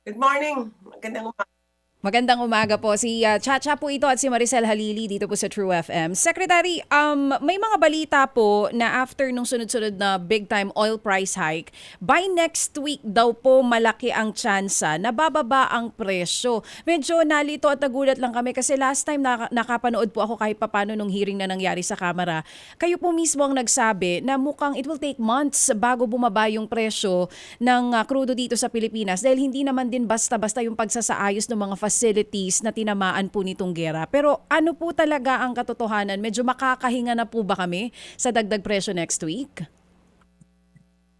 Good morning. Magandang umaga. Magandang umaga po. Si Chacha po ito at si Maricel Halili dito po sa True FM. Secretary, may mga balita po na after nung sunod-sunod na big time oil price hike, by next week daw po malaki ang tsansa na bababa ang presyo. Medyo nalito at nagulat lang kami kasi last time nakapanood po ako kahit papano nung hearing na nangyari sa Kamara. Kayo po mismo ang nagsabi na mukhang it will take months bago bumaba yung presyo ng krudo dito sa Pilipinas dahil hindi naman din basta-basta yung pagsasaayos ng mga facilities na tinamaan po nitong gera. Pero ano po talaga ang katotohanan? Medyo makakahinga na po ba kami sa dagdag presyo next week?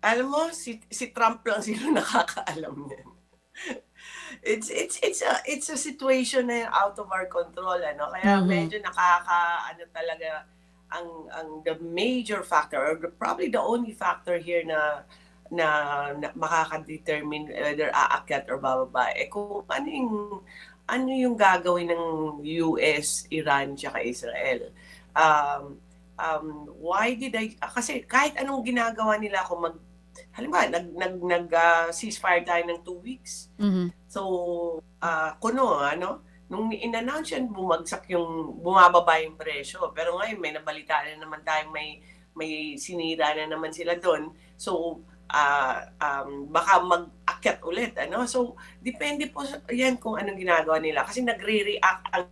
Alam mo, si Trump lang sino nakakaalam niyan. It's a situation na out of our control, ano. Kaya Mhm. medyo ano talaga ang the major factor or probably the only factor here na makaka-determine whether aakyat or bababa kung ano yung gagawin ng US, Iran, tsaka Israel. Um, why did I kasi kahit anong ginagawa nila kung halimbawa ceasefire tayo ng 2 weeks. Mhm. So, kuno ano, nung in-announce yan, bumababa yung presyo. Pero ngayon may nabalitaan na naman tayong may sinira na naman sila doon. So, baka mag-akyat ulit, ano? So, depende po yan kung anong ginagawa nila. Kasi nagre-react ang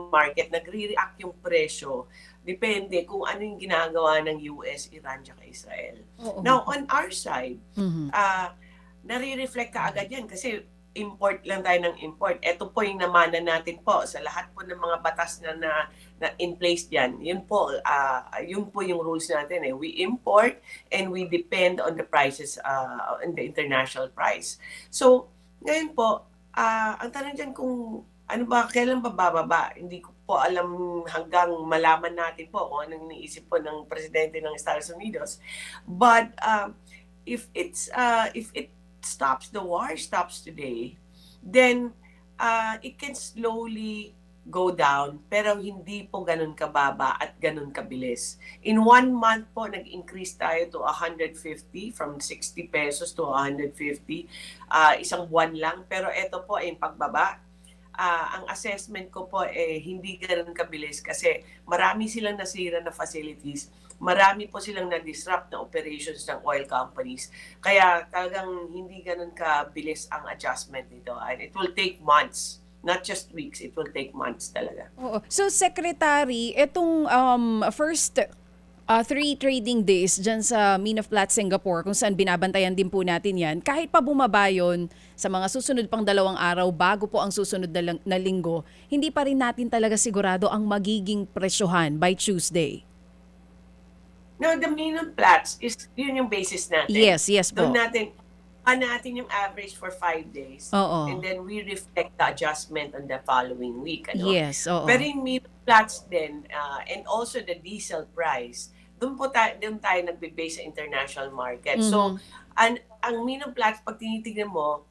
market, nagre-react yung presyo. Depende kung ano yung ginagawa ng US, Iran, at Israel. Oo nga Now, po. on our side, Mhm. ah nare-reflect kaagad yan kasi import lang tayo ng import. Ito po yung namana natin po sa lahat po ng mga batas na in place diyan. Yun po yung rules natin eh. We import and we depend on the prices on the international price. So, ngayon po, ang tanong diyan kung ano ba, kailan ba bababa? Hindi ko po alam hanggang malaman natin po kung anong iniisip po ng presidente ng Estados Unidos. But if it stops, the war stops today, then it can slowly go down pero hindi po ganun kababa at ganun kabilis. In 1 month po, nag-increase tayo to 150 from 60 pesos to 150. Isang buwan lang. Pero ito po ay pagbaba. Ang assessment ko po hindi ganun kabilis kasi marami silang nasira na facilities, marami po silang na-disrupt na operations ng oil companies. Kaya talagang hindi ganun kabilis ang adjustment nito. And it will take months, not just weeks. It will take months talaga. Oo. So, Secretary, itong first three trading days dyan sa Mine of Plath, Singapore, kung saan binabantayan din po natin yan, kahit pa bumaba yun sa mga susunod pang 2 araw bago po ang susunod na linggo, hindi pa rin natin talaga sigurado ang magiging presyohan by Tuesday. No, the minimum plots yun yung basis natin. Yes, yes Doon po. natin yung average for 5 days and Oo. then we reflect the adjustment on the following week, ano. Yes, Pero oo. yung meal plots din and also the diesel price, doon tayo nagbe-base sa international market. So, Mhm. ang meal plots, pag tinitignan mo,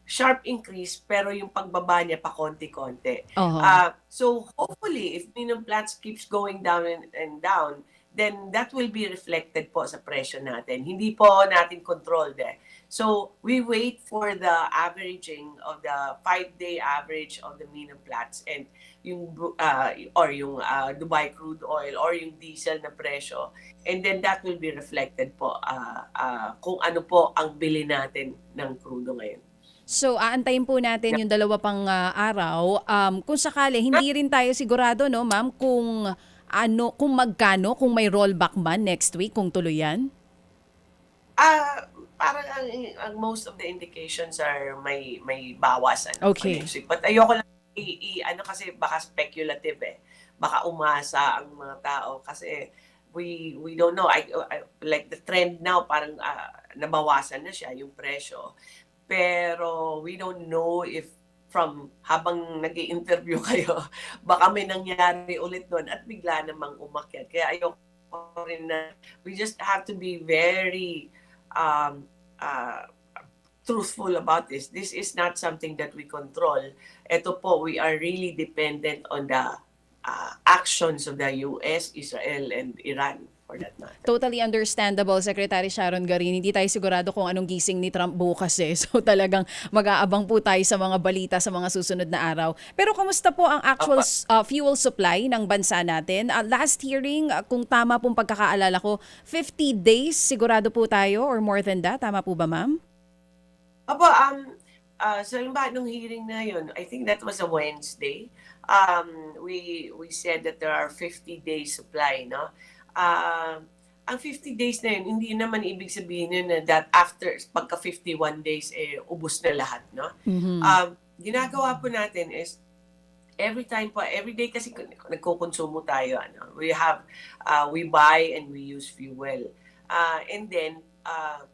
sharp increase pero yung pagbaba niya pa konti-konti. Oo. So hopefully if minimum plants keeps going down and down, then that will be reflected po sa presyo natin. Hindi po natin controlled eh. So we wait for the averaging of the 5-day average of the minimum plants and yung Dubai crude oil or yung diesel na presyo, and then that will be reflected po kung ano po ang bili natin ng crudo ngayon. So, aantayin po natin yung 2 pang araw. Kung sakali, hindi rin tayo sigurado, no, ma'am, kung magkano, kung may rollback man next week, kung tuloy yan? Parang ang most of the indications are may bawas ano for Okay. next week. But ayoko lang ano kasi baka speculative eh. Baka umasa ang mga tao kasi we don't know. Like the trend now parang nabawasan na siya yung presyo. Pero we don't know if from habang nag-i-interview kayo, baka may nangyari ulit doon at bigla namang umakyat. Kaya ayoko rin na we just have to be very um, uh, truthful about this. This is not something that we control. Ito po, we are really dependent on the actions of the US, Israel, and Iran for that matter. Totally understandable, Secretary Sharon Garin. Hindi tayo sigurado kung anong gising ni Trump bukas eh. So talagang mag-aabang po tayo sa mga balita sa mga susunod na araw. Pero kamusta po ang actual Opo. fuel supply ng bansa natin? Last hearing, kung tama pong pagkakaalala ko, 50 days sigurado po tayo or more than that. Tama po ba, ma'am? Opo, so halimbawa nung hearing na yun, I think that was a Wednesday. We said that there are 50 days supply, no? Ang 50 days na yun, hindi naman ibig sabihin yun na that after, pagka 51 days, ubos na lahat, no? Ginagawa po natin is, every time po, every day kasi nagkukonsumo tayo, ano? We buy and we use fuel. And then,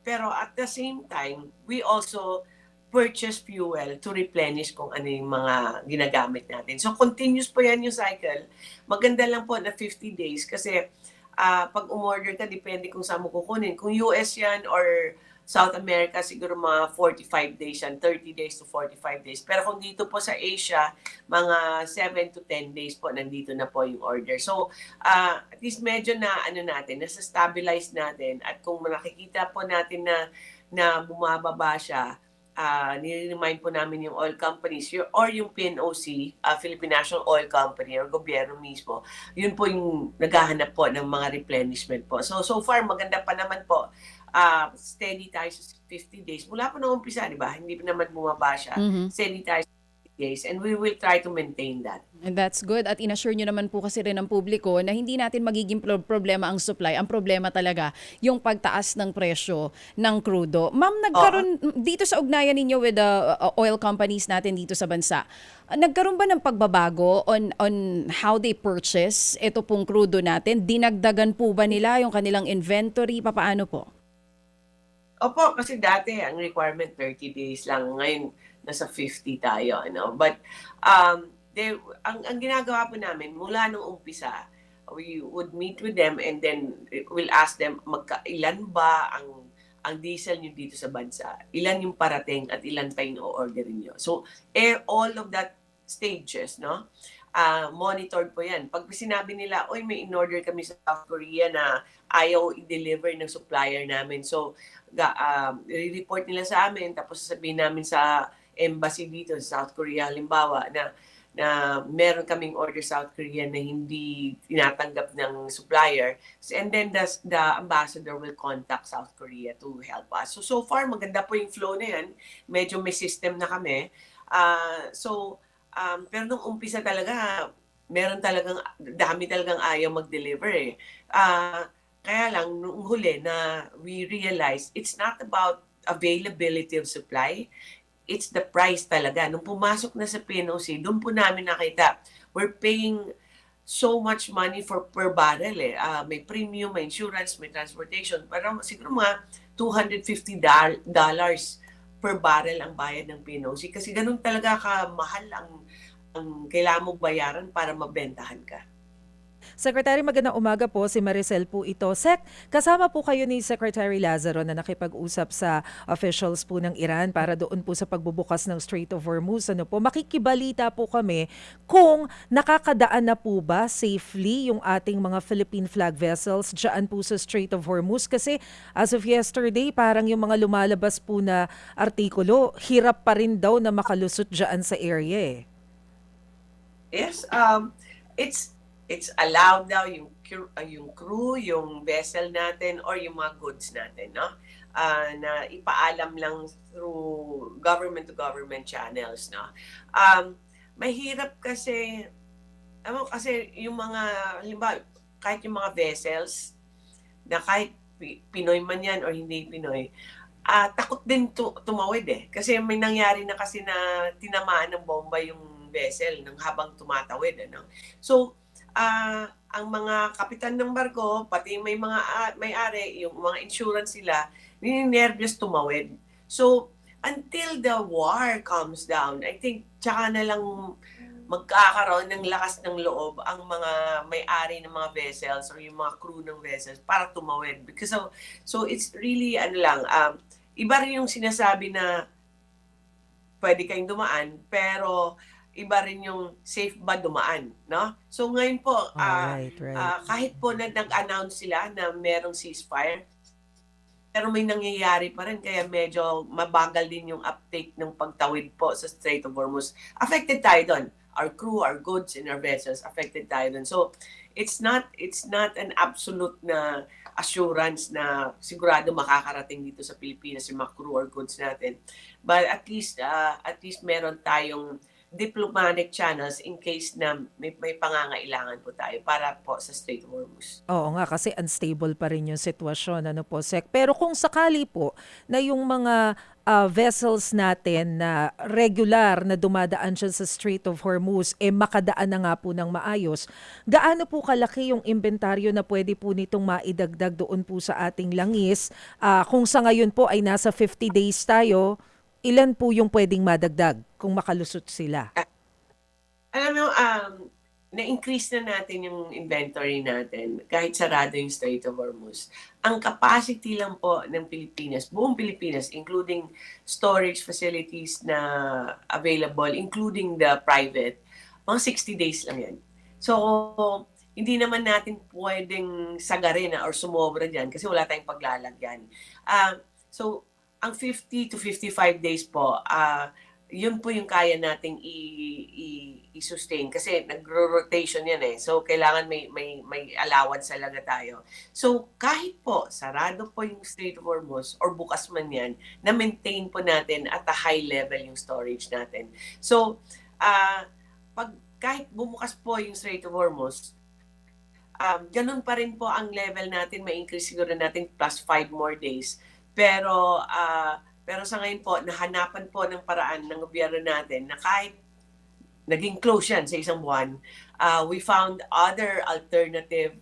pero at the same time, we also purchase fuel to replenish kung ano yung mga ginagamit natin. So, continuous po yan yung cycle. Maganda lang po na 50 days kasi pag umorder ka, depende kung saan mo kukunin. Kung US yan or South America, siguro mga 45 days yan, 30 days to 45 days. Pero kung dito po sa Asia, mga 7 to 10 days po, nandito na po yung order. So, at least medyo na, nasa-stabilize natin. At kung nakikita po natin na bumababa siya, nire-remind po namin yung oil companies or yung PNOC, Philippine National Oil Company or gobyerno mismo, yun po yung naghahanap po ng mga replenishment po. So far, maganda pa naman po. Steady tayo sa 50 days. Mula po nung umpisa, di ba? Hindi pa naman bumaba siya. Steady tayo sa 50 days and we will try to maintain that. And that's good. At inassure nyo naman po kasi rin ng publiko na hindi natin magiging problema ang supply. Ang problema talaga yung pagtaas ng presyo ng krudo. Ma'am, nagkaroon dito sa ugnayan ninyo with the oil companies natin dito sa bansa, nagkaroon ba ng pagbabago on how they purchase ito pong krudo natin? Dinagdagan po ba nila yung kanilang inventory? Papaano po? Opo, kasi dati ang requirement 30 days lang. Ngayon, nasa 50 tayo. But ang ginagawa po namin, mula nung umpisa, we would meet with them and then we'll ask them ilan ba ang diesel nyo dito sa bansa, ilan yung parating at ilan pa yung o-orderin nyo. So, all of that stages, no? Monitored po yan. Pag sinabi nila, oy, may in-order kami sa South Korea na ayaw i-deliver ng supplier namin. So, i-report nila sa amin, tapos sasabihin namin sa embassy dito sa South Korea, halimbawa, na meron kaming order South Korea na hindi tinatanggap ng supplier. And then the ambassador will contact South Korea to help us. So far, maganda po yung flow na yan. Medyo may system na kami. Pero nung umpisa talaga, dami talagang ayaw mag-deliver eh. Kaya lang, nung huli na we realize it's not about availability of supply, it's the price talaga. Nung pumasok na sa PNOC, doon po namin nakita, we're paying so much money per barrel eh. May premium, may insurance, may transportation. Parang siguro mga $250 per barrel ang bayad ng PNOC. Kasi ganun talaga kamahal ang kailangan mo bayaran para mabentahan ka. Secretary, magandang umaga po. Si Maricel po ito. Sec, kasama po kayo ni Secretary Lazaro na nakipag-usap sa officials po ng Iran para doon po sa pagbubukas ng Strait of Hormuz. Makikibalita po kami kung nakakadaan na po ba safely yung ating mga Philippine flag vessels dyan po sa Strait of Hormuz. Kasi as of yesterday, parang yung mga lumalabas po na artikulo, hirap pa rin daw na makalusot dyan sa area eh. Yes, it's allowed daw yung crew, yung vessel natin, or yung mga goods natin, no? Na ipaalam lang through government-to-government channels, no? Mahirap kasi, kasi yung mga, halimbawa, kahit yung mga vessels, na kahit Pinoy man yan or hindi Pinoy, takot din tumawid eh. Kasi may nangyari na kasi na tinamaan ng bomba yung vessel nang habang tumatawid, ano? So, ang mga kapitan ng barko, pati may mga may-ari, yung mga insurance sila, nininervyos tumawid. So, until the war comes down, I think tsaka na lang magkakaroon ng lakas ng loob ang mga may-ari ng mga vessels or yung mga crew ng vessels para tumawid. Because so it's really, iba rin yung sinasabi na pwede kayong dumaan, pero iba rin yung safe ba dumaan, no? So ngayon po, Alright, right. kahit po na nag-announce sila na merong ceasefire, pero may nangyayari pa rin kaya medyo mabagal din yung uptake ng pagtawid po sa Strait of Hormuz. Affected tayo doon. Our crew, our goods, and our vessels, affected tayo doon. So, it's not an absolute na assurance na sigurado makakarating dito sa Pilipinas yung mga crew or goods natin. But at least meron tayong diplomatic channels in case na may pangangailangan po tayo para po sa Strait of Hormuz. Oo nga, kasi unstable pa rin yung sitwasyon, ano po, Sec. Pero kung sakali po na yung mga vessels natin na regular na dumadaan siya sa Strait of Hormuz, makadaan na nga po ng maayos, gaano po kalaki yung inventaryo na pwede po nitong maidagdag doon po sa ating langis? Kung sa ngayon po ay nasa 50 days tayo, ilan po yung pwedeng madagdag kung makalusot sila? Alam mo, na-increase na natin yung inventory natin kahit sarado yung Strait of Hormuz. Ang capacity lang po ng Pilipinas, buong Pilipinas, including storage facilities na available, including the private, mga 60 days lang yan. So, hindi naman natin pwedeng sagarin or sumobra dyan kasi wala tayong paglalagyan. So, ang 50 to 55 days po, yun po yung kaya nating i-sustain kasi nagro-rotation yan eh. So kailangan may allowance talaga tayo. So kahit po sarado po yung Strait of Hormuz or bukas man yan, na-maintain po natin at a high level yung storage natin. So kahit bumukas po yung Strait of Hormuz, ganun pa rin po ang level natin, may increase siguro natin plus 5 more days. Pero sa ngayon po, nahanapan po ng paraan ng gobyerno natin na kahit naging close yan sa isang buwan, we found other alternative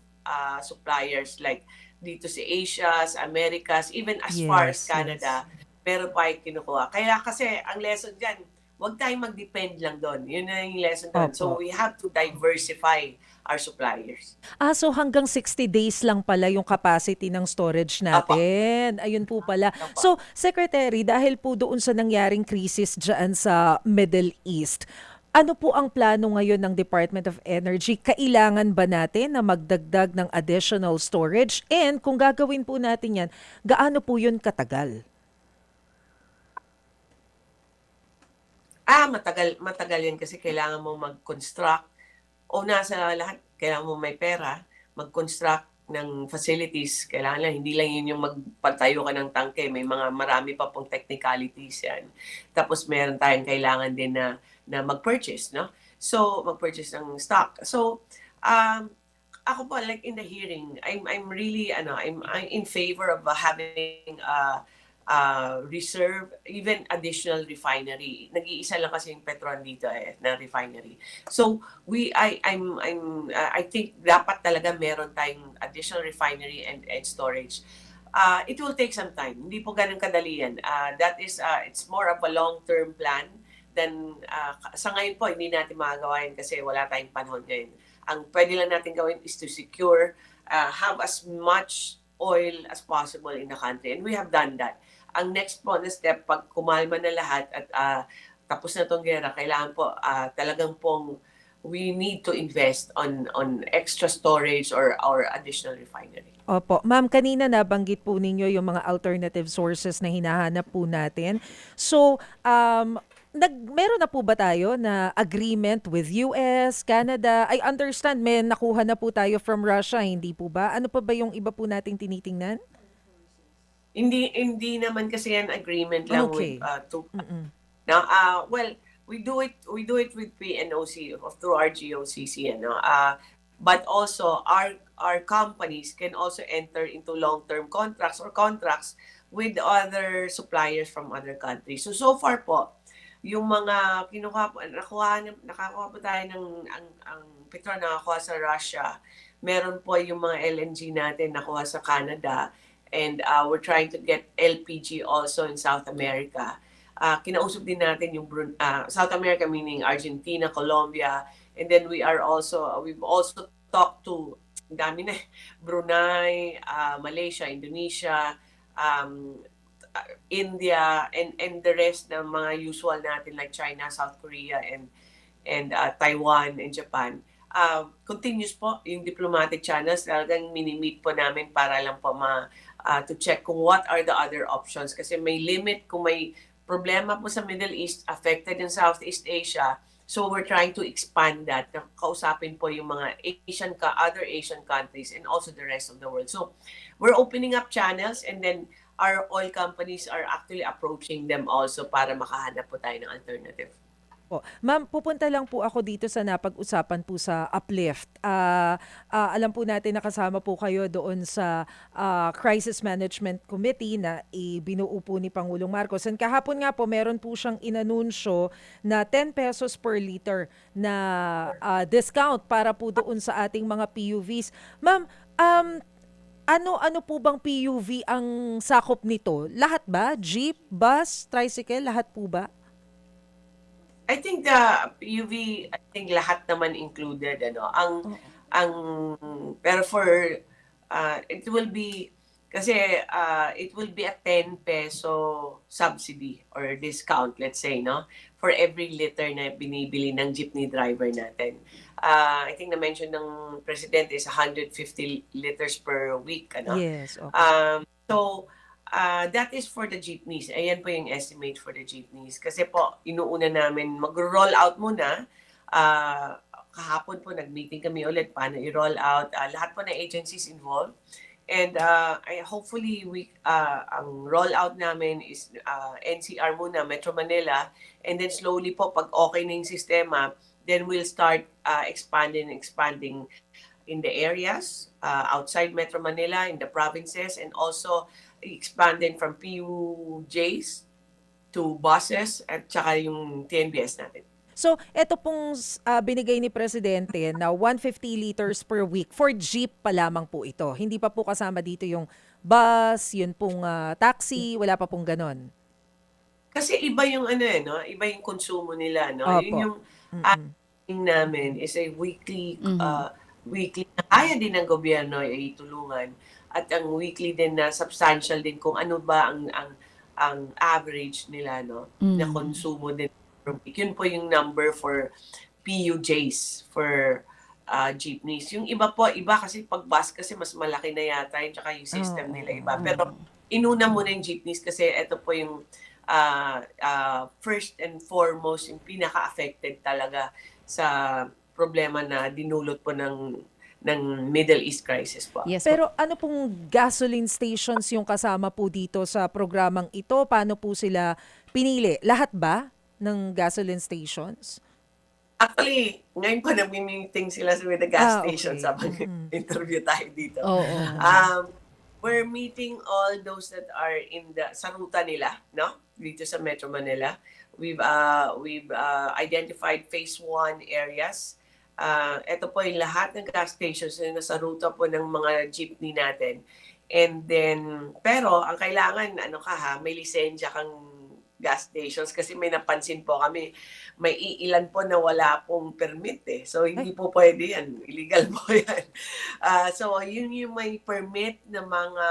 suppliers like dito sa Asia, sa Americas, even as far as Canada, meron pa yung kinukuha. Kaya kasi ang lesson dyan, huwag tayong mag-depend lang doon. Yun na yung lesson doon. So we have to diversify our suppliers. So hanggang 60 days lang pala yung capacity ng storage natin. Ayun po pala. So, Secretary, dahil po doon sa nangyaring krisis dyan sa Middle East, ano po ang plano ngayon ng Department of Energy? Kailangan ba natin na magdagdag ng additional storage? And kung gagawin po natin yan, gaano po yun katagal? Matagal yan kasi kailangan mo mag-construct o nasa lahat, kailangan mo may pera, mag-construct ng facilities, kailangan lang, hindi lang yun yung magpatayo ka ng tangke, may marami pa pong technicalities yan. Tapos meron tayong kailangan din na mag-purchase, no? So, mag-purchase ng stock. So, ako po, like in the hearing, I'm really, I'm in favor of having reserve, even additional refinery. Nag-iisa lang kasi yung Petron dito na refinery. So I think dapat talaga meron tayong additional refinery and storage. It will take some time. Hindi po ganun kadali yan. That is it's more of a long-term plan than sa ngayon po hindi natin magagawa yan kasi wala tayong panahon ngayon. Ang pwede lang natin gawin is to secure have as much oil as possible in the country, and we have done that. Ang next po na step, pag kumalma na lahat at tapos na itong gera, kailangan po talagang pong we need to invest on extra storage or additional refinery. Opo. Ma'am, kanina nabanggit po ninyo yung mga alternative sources na hinahanap po natin. So, meron na po ba tayo na agreement with US, Canada? I understand may nakuha na po tayo from Russia, hindi po ba? Ano pa ba yung iba po nating tinitingnan? Hindi naman kasi yan agreement lang Okay. with two. Now, well, we do it with PNOC through our GOCC, but also our companies can also enter into long-term contracts or contracts with other suppliers from other countries. So far po, yung mga nakakuha po tayo ang petrol na nakakuha sa Russia, meron po yung mga LNG natin nakuha sa Canada, and we're trying to get LPG also in South America. Kinausap din natin yung South America, meaning Argentina, Colombia, and then we've also talked to Brunei, Malaysia, Indonesia, India, and the rest ng mga usual natin like China, South Korea, and Taiwan and Japan. Continuous po yung diplomatic channels. Talagang mini-meet po namin para lang po to check kung what are the other options. Kasi may limit kung may problema po sa Middle East, affected in Southeast Asia. So we're trying to expand that. Kausapin po yung mga other Asian countries and also the rest of the world. So we're opening up channels, and then our oil companies are actually approaching them also para makahanap po tayo ng alternative. Po. Ma'am, pupunta lang po ako dito sa napag-usapan po sa Uplift. Alam po natin na kasama po kayo doon sa Crisis Management Committee na ibinuo po ni Pangulong Marcos. And kahapon nga po, meron po siyang inanunsyo na 10 pesos per liter na discount para po doon sa ating mga PUVs. Ma'am, ano po bang PUV ang sakop nito? Lahat ba? Jeep, bus, tricycle, lahat po ba? I think the PUV, lahat naman included, ano. Pero it will be, kasi it will be a 10 peso subsidy or discount, let's say, no, for every liter na binibili ng jeepney driver natin. I think na-mention ng President is 150 liters per week, ano. Yes, okay. That is for the jeepneys. Ayan po yung estimate for the jeepneys. Kasi po, inuuna namin mag-roll out muna. Kahapon po, nag-meeting kami ulit paano i-roll out. Lahat po na agencies involved. And hopefully, ang roll out namin is NCR muna, Metro Manila. And then slowly po, pag okay na yung sistema, then we'll start expanding in the areas, outside Metro Manila, in the provinces, and also expanding from PUJs to buses at saka yung TNBS natin. So, ito pong binigay ni Presidente na 150 liters per week for jeep pa lamang po ito. Hindi pa po kasama dito yung bus, yun pong taxi, wala pa pong ganon. Kasi iba yung no? Iba yung konsumo nila, no? Opo. Yun yung ating namin is a weekly weekly na kaya din ng gobyerno ay tulungan, at ang weekly din na substantial din kung ano ba ang average nila, no, na konsumo din per week. Yun po yung number for PUJs, for jeepneys. Yung iba po, kasi pag bus kasi mas malaki na yata yun, tsaka yung system nila iba. Pero inuna muna yung jeepneys kasi ito po yung first and foremost, yung pinaka-affected talaga sa problema na dinulot po ng Middle East crisis po. Yes, Pero ano pong gasoline stations yung kasama po dito sa programang ito? Paano po sila pinili? Lahat ba ng gasoline stations? Actually, ngayon po nag-meeting sila with the gas okay. stations habang interview tayo dito. Oo. We're meeting all those that are sa ruta nila, no? Dito sa Metro Manila. We've identified phase 1 areas. Ito po yung lahat ng gas stations na nasa ruta po ng mga jeepney natin. And then, pero ang kailangan, may lisensya kang gas stations kasi may napansin po kami, may iilan po na wala pong permit eh. So, hindi po pwede yan. Illegal po yan. So, yun yung may permit na mga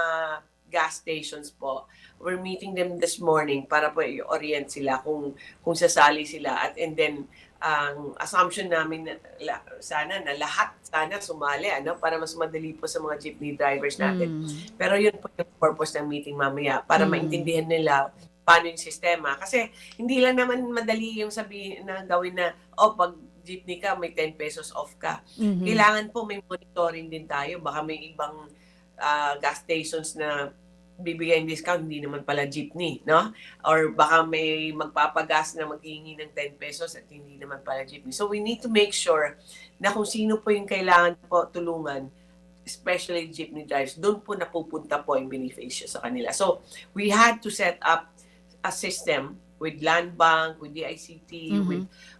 gas stations po. We're meeting them this morning para po i-orient sila kung sasali sila. And then, ang assumption namin sana lahat sumali, para mas madali po sa mga jeepney drivers natin. Pero yun po yung purpose ng meeting mamaya, para maintindihan nila paano yung sistema. Kasi hindi lang naman madali yung sabihin na gawin na, pag jeepney ka, may 10 pesos off ka. Kailangan po may monitoring din tayo. Baka may ibang gas stations na bibigyan discount, hindi naman pala jeepney, no? Or baka may magpapagas na maghihingi ng 10 pesos at hindi naman pala jeepney. So we need to make sure na kung sino po yung kailangan po tulungan, especially jeepney drivers, doon po napupunta po yung beneficio sa kanila. So we had to set up a system with Land Bank, with DICT,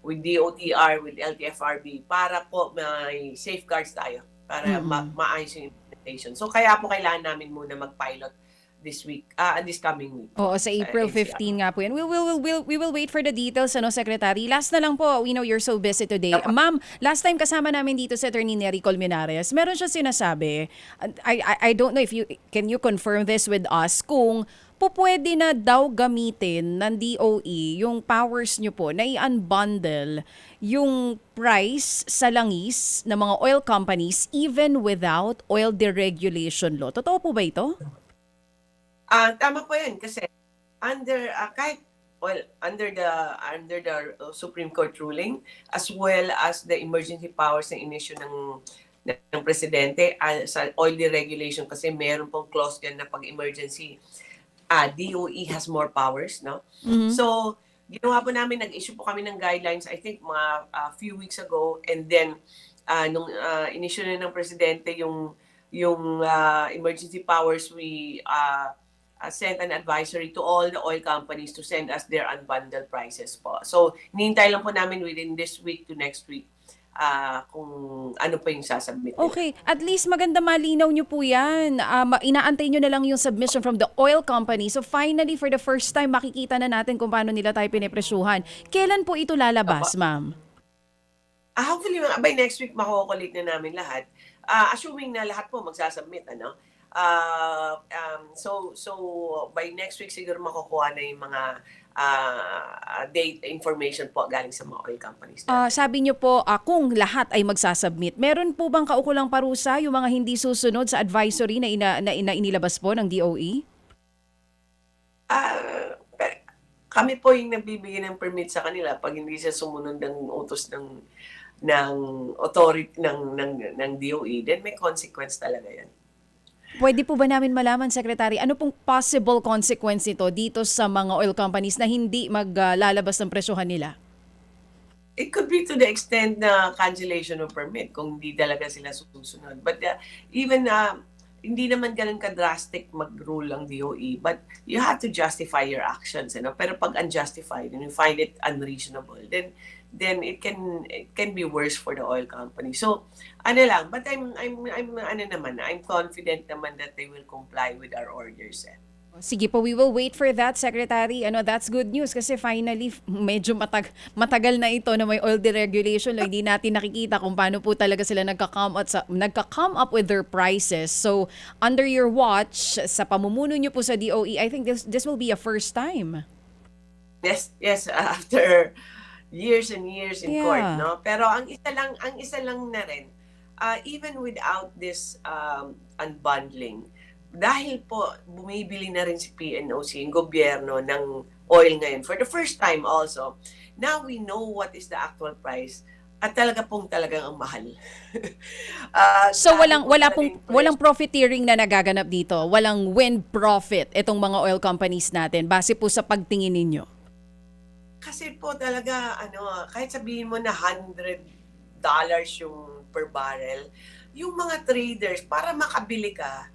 with DOTR, with LTFRB, para po may safeguards tayo, para maayos yung implementation. So kaya po kailangan namin muna mag-pilot this coming week. Oo, sa April 15 nga po yan. We will wait for the details, Secretary. Last na lang po, we know you're so busy today. Ma'am, last time kasama namin dito si Attorney Nery Colmenares, meron siya sinasabi, I don't know if can you confirm this with us, kung pupwede na daw gamitin ng DOE yung powers nyo po na i-unbundle yung price sa langis ng mga oil companies even without oil deregulation law. Totoo po ba ito? Tama po 'yan kasi under the Supreme Court ruling as well as the emergency powers na inisyu ng presidente sa oil deregulation kasi meron pong clause diyan na pag emergency DOE has more powers, no? So ginawa po namin, nag-issue po kami ng guidelines I think mga few weeks ago, and then nung inisyu na ng presidente yung emergency powers, we sent an advisory to all the oil companies to send us their unbundled prices po. So, hinihintay lang po namin within this week to next week kung ano pa yung sasubmit nila. Okay, at least maganda malinaw nyo po yan. Inaantay nyo na lang yung submission from the oil company. So finally, for the first time, makikita na natin kung paano nila tayo pinipresyuhan. Kailan po ito lalabas, ma'am? Hopefully, by next week, makukulit na namin lahat. Assuming na lahat po magsasubmit, ano? So by next week, siguro makukuha na yung mga date information po galing sa mga oil companies. Sabi niyo po, kung lahat ay magsasubmit, meron po bang kaukulang parusa yung mga hindi susunod sa advisory na inilabas po ng DOE? Kami po yung nagbibigay ng permit sa kanila pag hindi siya sumunod ng utos ng authority ng DOE, then may consequence talaga yan. Pwede po ba namin malaman, Secretary, ano pong possible consequence nito dito sa mga oil companies na hindi maglalabas ng presyohan nila? It could be to the extent na cancellation of permit kung hindi talaga sila susunod. But even hindi naman ganun ka-drastic mag-rule ang DOE, but you have to justify your actions. Pero pag unjustified and you find it unreasonable, then it can be worse for the oil company. So, but I'm confident naman that they will comply with our orders. Sige po, we will wait for that, Secretary. That's good news kasi finally medyo matagal na ito na may oil deregulation. Hindi natin nakikita kung paano po talaga sila nagka-come up with their prices. So, under your watch, sa pamumuno niyo po sa DOE, I think this will be a first time. Yes, after years and years in court, no? Pero ang isa lang na rin, even without this unbundling, dahil po bumibili na rin si PNOC, yung gobyerno ng oil ngayon, for the first time also, now we know what is the actual price at talagang ang mahal. So walang profiteering na nagaganap dito, walang wind profit itong mga oil companies natin base po sa pagtingin ninyo. Kasi po talaga kahit sabihin mo na $100 yung per barrel, yung mga traders para makabili ka,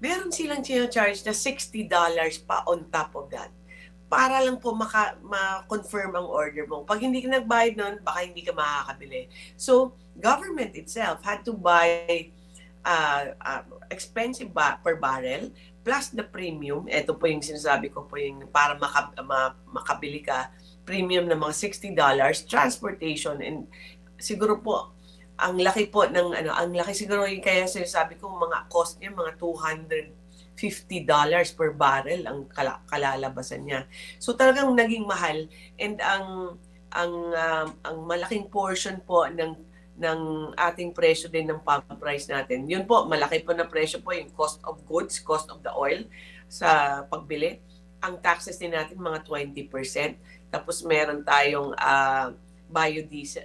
meron silang charge na $60 pa on top of that. Para lang po ma-confirm ang order mo. Pag hindi ka nagbayad nun, baka hindi ka makakabili. So, government itself had to buy expensive per barrel plus the premium. Ito po yung sinasabi ko po yung para makabili ka, premium na mga $60, transportation, and siguro po ang laki po ang laki siguro yung kaya sinasabi ko mga cost niya mga $250 per barrel ang kalalabasan niya. So talagang naging mahal, and ang malaking portion po ng ating presyo din ng pump price natin. Yun po, malaki po na presyo po yung cost of goods, cost of the oil sa pagbili. Ang taxes din natin mga 20%. Tapos meron tayong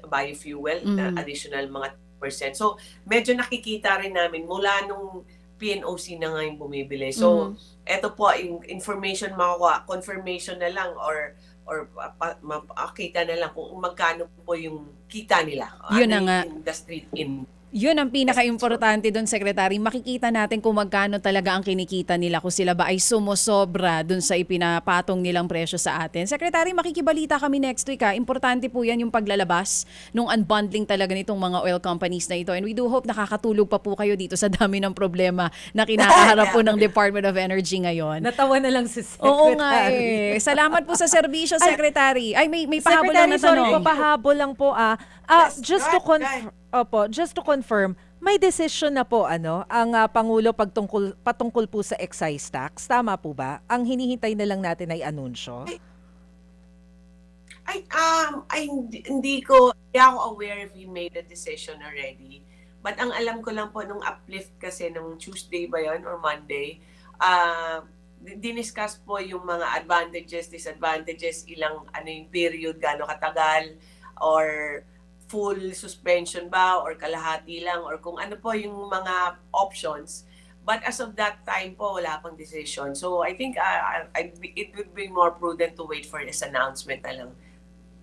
biofuel na additional mga 10%. So, medyo nakikita rin namin mula nung PNOC na ngayon bumibili. So, eto po, information makuha, confirmation na lang or makita na lang kung magkano po yung kita nila. Yun na nga. Industry in. Yun ang pinaka-importante doon, Secretary. Makikita natin kung magkano talaga ang kinikita nila, kung sila ba ay sumosobra doon sa ipinapatong nilang presyo sa atin. Secretary, makikibalita kami next week. Importante po yan yung paglalabas nung unbundling talaga nitong mga oil companies na ito. And we do hope nakakatulog pa po kayo dito sa dami ng problema na kinakaharap po ng Department of Energy ngayon. Natawa na lang si Secretary. Oo nga eh. Salamat po sa serbisyo, Secretary. Ay, may pahabol lang na tanong. Sorry po, pahabol lang po. Yes, Just go to ahead. Opo, just to confirm, may decision na po ang Pangulo patungkol po sa excise tax. Tama po ba? Ang hinihintay na lang natin ay anunsyo. Hindi ako aware if he made a decision already. But ang alam ko lang po nung uplift kasi nung Tuesday ba yun or Monday, diniscuss po yung mga advantages, disadvantages, ilang yung period, gaano katagal, or full suspension ba, or kalahati lang, or kung ano po yung mga options. But as of that time po, wala pang decision. So I think it would be more prudent to wait for this announcement na lang.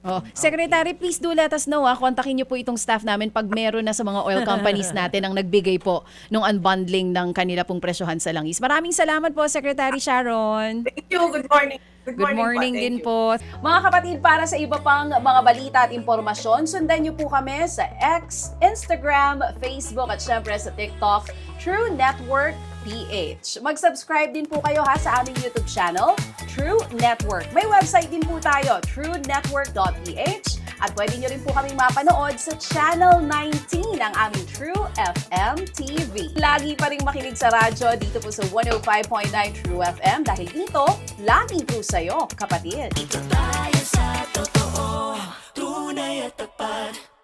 Oh, Secretary, please do let us know. Kontakin niyo po itong staff namin pag meron na sa mga oil companies natin ang nagbigay po ng unbundling ng kanila pong presyohan sa langis. Maraming salamat po, Secretary Sharon. Thank you. Good morning. Good morning Thank din you. po. Mga kapatid, para sa iba pang mga balita at impormasyon, sundan niyo po kami sa X, Instagram, Facebook at syempre sa TikTok, True Network PH. Mag-subscribe din po kayo sa aming YouTube channel, True Network. May website din po tayo, truenetwork.ph, at pwede niyo rin po kaming mapanood sa Channel 19 ang aming True FM TV. Lagi pa rin makinig sa radyo dito po sa 105.9 True FM dahil dito, lagi po sa'yo, kapatid. Tayo sa totoo, tunay at tapat.